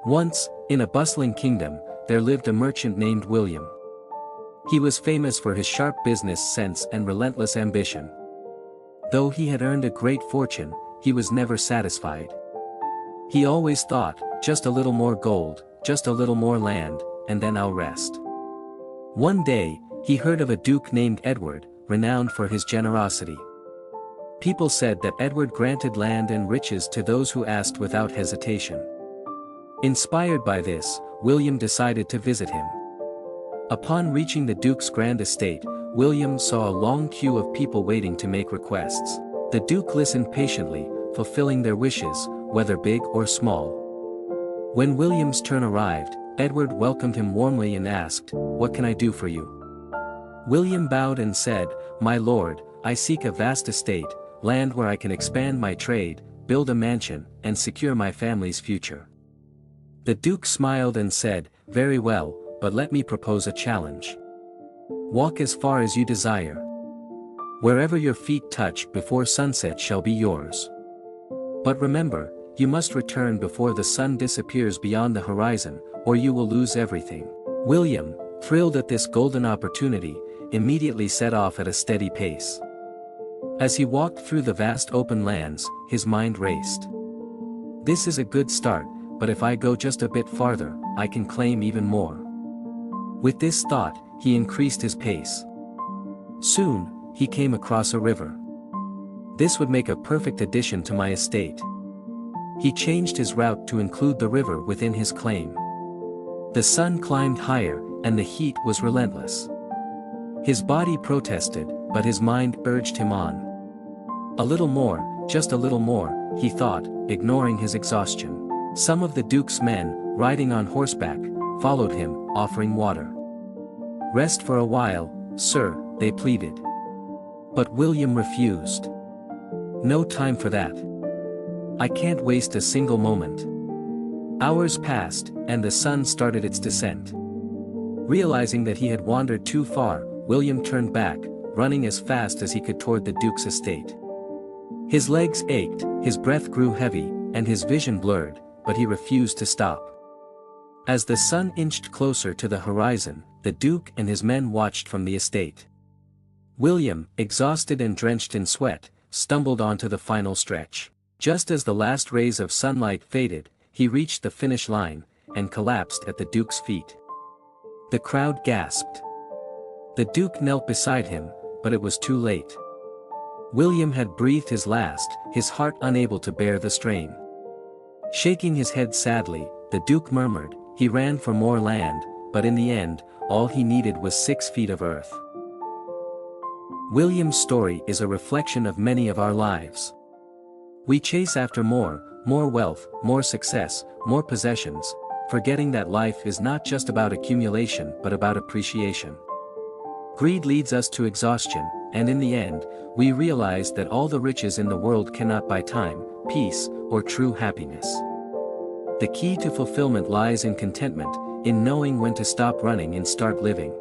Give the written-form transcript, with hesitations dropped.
Once, in a bustling kingdom, there lived a merchant named William. He was famous for his sharp business sense and relentless ambition. Though he had earned a great fortune, he was never satisfied. He always thought, just a little more gold, just a little more land, and then I'll rest. One day, he heard of a duke named Edward, renowned for his generosity. People said that Edward granted land and riches to those who asked without hesitation. Inspired by this, William decided to visit him. Upon reaching the duke's grand estate, William saw a long queue of people waiting to make requests. The duke listened patiently, fulfilling their wishes, whether big or small. When William's turn arrived, Edward welcomed him warmly and asked, "What can I do for you?" William bowed and said, "My lord, I seek a vast estate, land where I can expand my trade, build a mansion, and secure my family's future." The duke smiled and said, "Very well, but let me propose a challenge. Walk as far as you desire. Wherever your feet touch before sunset shall be yours. But remember, you must return before the sun disappears beyond the horizon, or you will lose everything." William, thrilled at this golden opportunity, immediately set off at a steady pace. As he walked through the vast open lands, his mind raced. This is a good start, but if I go just a bit farther, I can claim even more. With this thought, he increased his pace. Soon, he came across a river. This would make a perfect addition to my estate. He changed his route to include the river within his claim. The sun climbed higher, and the heat was relentless. His body protested, but his mind urged him on. A little more, just a little more, he thought, ignoring his exhaustion. Some of the duke's men, riding on horseback, followed him, offering water. "Rest for a while, sir," they pleaded. But William refused. "No time for that. I can't waste a single moment." Hours passed, and the sun started its descent. Realizing that he had wandered too far, William turned back, running as fast as he could toward the duke's estate. His legs ached, his breath grew heavy, and his vision blurred, but he refused to stop. As the sun inched closer to the horizon, the duke and his men watched from the estate. William, exhausted and drenched in sweat, stumbled onto the final stretch. Just as the last rays of sunlight faded, he reached the finish line, and collapsed at the duke's feet. The crowd gasped. The duke knelt beside him, but it was too late. William had breathed his last, his heart unable to bear the strain. Shaking his head sadly, the duke murmured, he ran for more land, but in the end, all he needed was 6 feet of earth. William's story is a reflection of many of our lives. We chase after more wealth, more success, more possessions, forgetting that life is not just about accumulation but about appreciation. Greed leads us to exhaustion, and in the end, we realize that all the riches in the world cannot buy time, peace, or true happiness. The key to fulfillment lies in contentment, in knowing when to stop running and start living.